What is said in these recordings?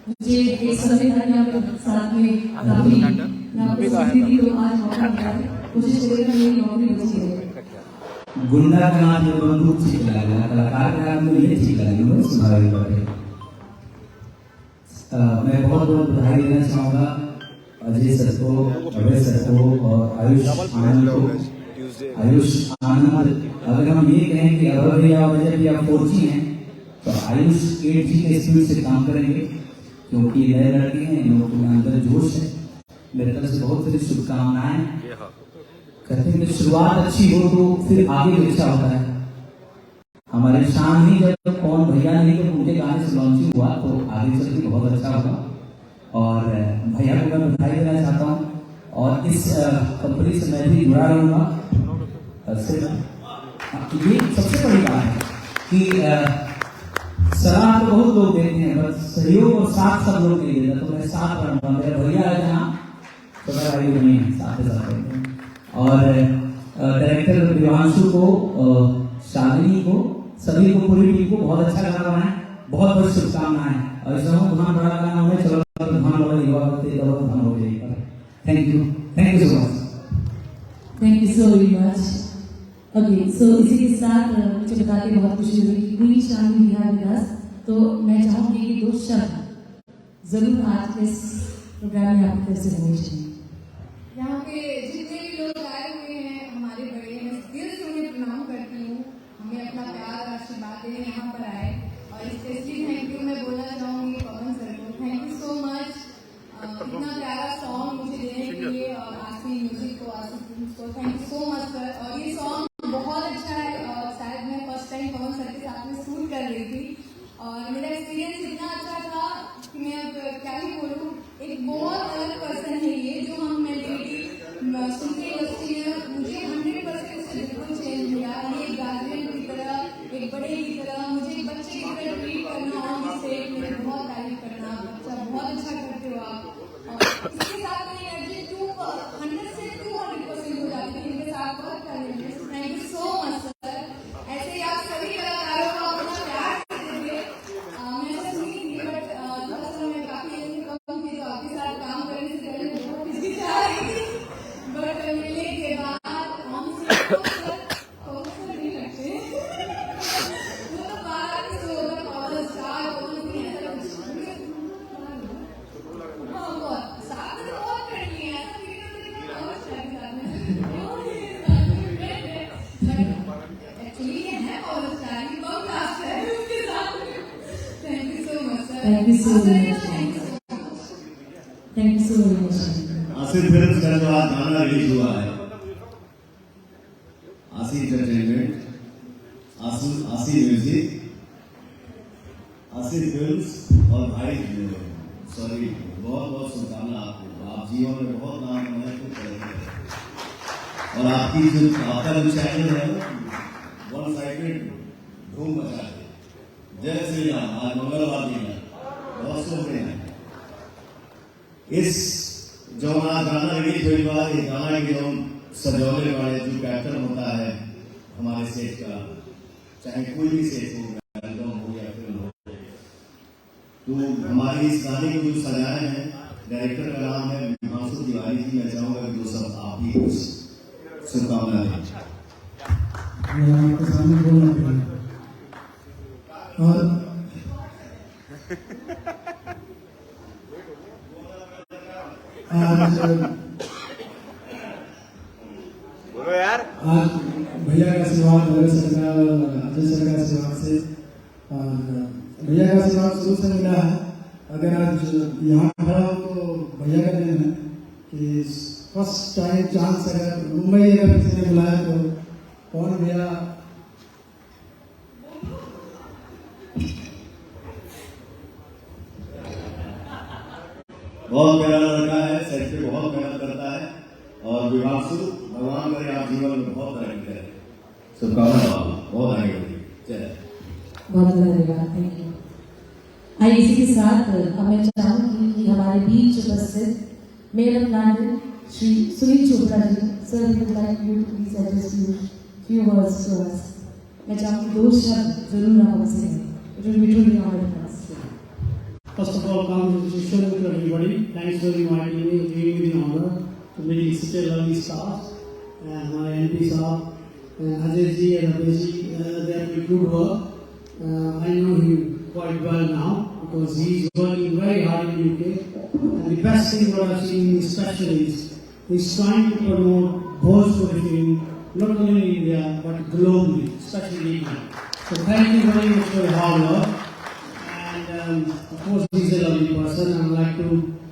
मुझे एक समय था कि आप साथ में काफी थी, तो आज मौका मिला है, कोशिश करेगा मेरी नौकरी बची है। गुंडा का नाम जो बंदूक ठीक लगा, कलाकार का नाम तो ये ठीक लगा, मैं स्वाभाविक बात है। मैं बहुत बहुत बधाई देना चाहूँगा अजय सर को, अभय सर को और आयुष आनंद को। आयुष आनंद, अगर हम ये कहें कि अभय भैया और अजय भैया 4G हैं, तो आयुष 8G के स्पीड से काम करेंगे, क्योंकि नए लड़के हैं, लोगों के अंदर जोश है। मेरे तरफ से बहुत सारी शुभकामनाएं। कहते हैं कि शुरुआत अच्छी हो तो फिर आगे भी अच्छा होता है। हमारे शान ही जब कौन भैया ने जब उनके गाने से लॉन्चिंग हुआ तो आगे चल के बहुत अच्छा हुआ, और भैया को मैं बधाई देना चाहता हूँ। और इस कंपनी से मैं भी जुड़ा रहूँगा। ये सबसे बड़ी बात है कि सलाह तो बहुत लोग देते हैं, बस सहयोग और साथ सब लोग नहीं देता, तो मैं साथ रहूँगा। मेरे भैया है जहाँ तो मेरा भाई नहीं है, साथ साथ। और डायरेक्टर दिवांशु को, शालिनी को, सभी को, पूरी टीम को बहुत अच्छा गाना बनाए, बहुत बहुत शुभकामनाएं। और इस धन बड़ा गाना में चलो धन बड़ा युवा होते धन हो जाएगा। Thank you so much. Thank you so very much. Okay, so इसी के साथ मुझे बता के बहुत खुशी हुई कि पूरी शामिल है मेरे पास, तो मैं चाहूँगी कि 2 शब्द जरूर आज के इस प्रोग्राम में आपकी तरफ से होने चाहिए। यहाँ पे जितने भी लोग आए हुए हैं हमारे बड़े, मैं दिल से उन्हें प्रणाम करती हूँ। हमें अपना प्यार आशीर्वाद देने यहाँ पर आए, और स्पेशली थैंक यू मैं बोलना चाहूँगी पवन सर को। थैंक यू सो मच इतना प्यारा सॉन्ग मुझे देने के लिए, और आसमी म्यूजिक को, आसमी को thank you so much sir. और ये सॉन्ग बहुत अच्छा है, शायद मैं फर्स्ट टाइम पवन सर के साथ में शूट कर रही थी, और मेरा एक्सपीरियंस इतना अच्छा था कि मैं अब क्या ही बोलूँ। एक बहुत अलग पर्सन है ये, जो हम मेलोडी सुनते बचते हैं, मुझे 100% से बिल्कुल चेंज किया। ये एक गार्जियन की तरह, एक बड़े की तरह, मुझे एक बच्चे की तरह ट्रीट करना, और इससे मेरे बहुत तारीफ करना, बच्चा बहुत अच्छा करते हो आप। और इसके साथ में एनर्जी 100 से 200% हो जाती है इनके साथ वर्क करने में। Thank you so much sir. ऐसे ही आप सभी कलाकारों को अपना प्यार देते थे। मैं ऐसा नहीं थी, बट थोड़ा सा मैं काफी कम थी, तो आपके साथ काम करने से पहले बहुत हिचकिचा रही थी, बट मिलने के बाद हमसे कौन से नहीं लगते वो तो बाहर से होगा, कॉलेज स्टार होगा, नहीं है साथ में बहुत करनी है, ऐसा नहीं करते कॉलेज टाइम साथ में एक्चुअली ये है कॉलेज टाइम बहुत क्लास है उसके साथ में। Thank you so much sir. Thank you so much. Thank you so much. Asif film का जो आज गाना रिलीज हुआ है, आसी एंटरटेनमेंट, आसी म्यूजिक, आसी फिल्म्स और भाई सॉरी, बहुत बहुत शुभकामना आपको। आप जीवन में बहुत नाम कमाए, खूब करेंगे, और आपकी जो आपका जो चैनल है वन साइडेड धूम मचा दे। जय श्री राम। आज मंगलवार दिन है, बहुत शुभ दिन है। इस जो गाना रिलीज हुई बात, ये गाना की जो सजौले वाले जो कैप्टन होता है हमारे सेट का, चाहे कोई भी सेट हो, एल्बम हो या फिल्म हो, तो हमारी इस गाने को जो सजाए हैं, डायरेक्टर का नाम है दिवांशु तिवारी जी। मैं चाहूंगा कि जो सब आप ही कुछ शुभकामनाएं दें। आपके सामने बोलना पड़ेगा। और बोलो यार। आज भैया का आशीर्वाद, अजय सर का आशीर्वाद से, भैया का आशीर्वाद शुरू से मिला है। अगर आज यहाँ खड़ा हो तो भैया का दिन है कि फर्स्ट टाइम चांस, अगर मुंबई अगर किसी ने बुलाया तो कौन भैया बहुत प्यारा लड़का है, सेट पे बहुत मेहनत करता है, और विभासु भगवान करे आप जीवन में बहुत तरक्की करें। शुभकामनाएं, बहुत आगे बढ़िए। बहुत धन्यवाद। Thank you. आइए इसी के साथ अब मैं चाहूंगी कि हमारे बीच उपस्थित mayor London Shri Sunil Chopra ji, sir we would like you to please address you few words to us. मैं चाहूंगी 2 शब्द जरूर आप हमसे, it will be truly honoured for us. First of all, congratulations to everybody. Thanks for inviting me, giving me the honor to meet such a lovely stars. And my MP Saab, Ajay ji and Ramesh ji, they are doing good work. I know him quite well now because he is working very hard in UK. And the best thing what I've seen especially is he's trying to promote Bhojpuri film not only in India but globally, especially in India. So thank you very much for your hard work. And of course, he's a lovely person. I would like to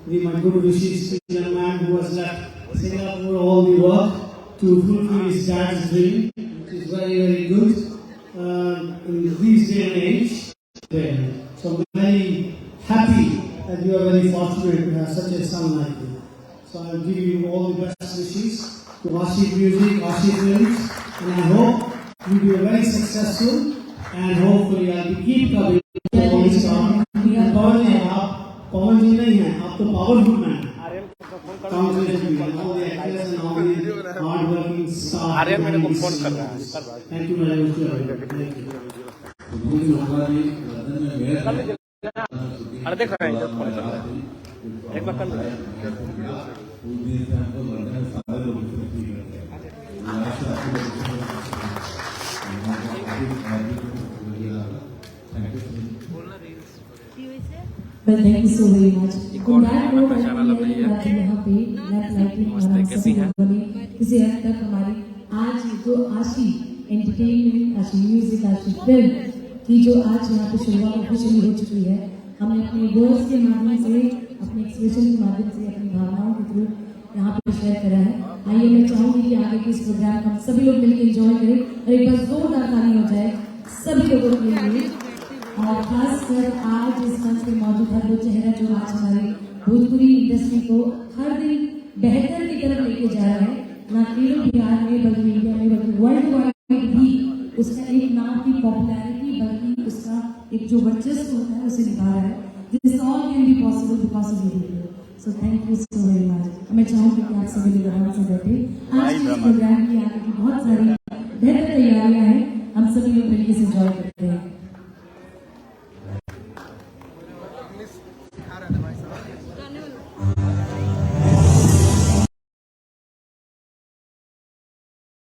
give my good wishes to the young man who has left Singapore all the work to fulfill his dad's dream, which is very, very good in these day and age. So I'm very happy that you are very fortunate to have such a son like you. So I will give you all the best wishes to Ashik Music, Ashik Films, and I hope you will be very successful and hopefully I will keep coming. Pawan ji नहीं है, आप तो powerful man हैं। Hard working star. Aryan मेरे को phone कर रहा है। Thank you very much. अरे देख रहे हैं फोन कर रहा है। एक बार कर ले। Well, thank you so very much. On that note, I think यहाँ पे लैप लाइटिंग हमारा सभी लोगों ने किसी हद तक हमारी आज जो आशी एंटरटेनमेंट, आशी म्यूजिक, आशी फिल्म की जो आज यहाँ पे शुरुआत ऑफिशियली हो चुकी है, हमने अपने वर्ड्स के माध्यम से, अपने एक्सप्रेशन के माध्यम से, अपनी भावनाओं के थ्रू यहाँ पे शेयर करा है। आइए मैं चाहूँगी कि आगे के इस प्रोग्राम को हम सभी लोग मिलकर एंजॉय करें और एक बार जोरदार ताली हो जाए सभी लोगों के लिए। और खासकर आज इस मंच पे मौजूद हर वो चेहरा जो आज हमारी भोजपुरी इंडस्ट्री को हर दिन बेहतर की तरफ लेके जा रहा है, ना केवल बिहार में बल्कि इंडिया में बल्कि वर्ल्ड वाइड भी उसका एक नाम की पॉपुलैरिटी बल्कि उसका एक जो वर्चस्व होता है उसे निभा रहा है। This all can be possible because of you. So thank you so very much. मैं चाहूँगी कि आप सभी लोग आराम से बैठे। आज के प्रोग्राम की आगे की बहुत सारी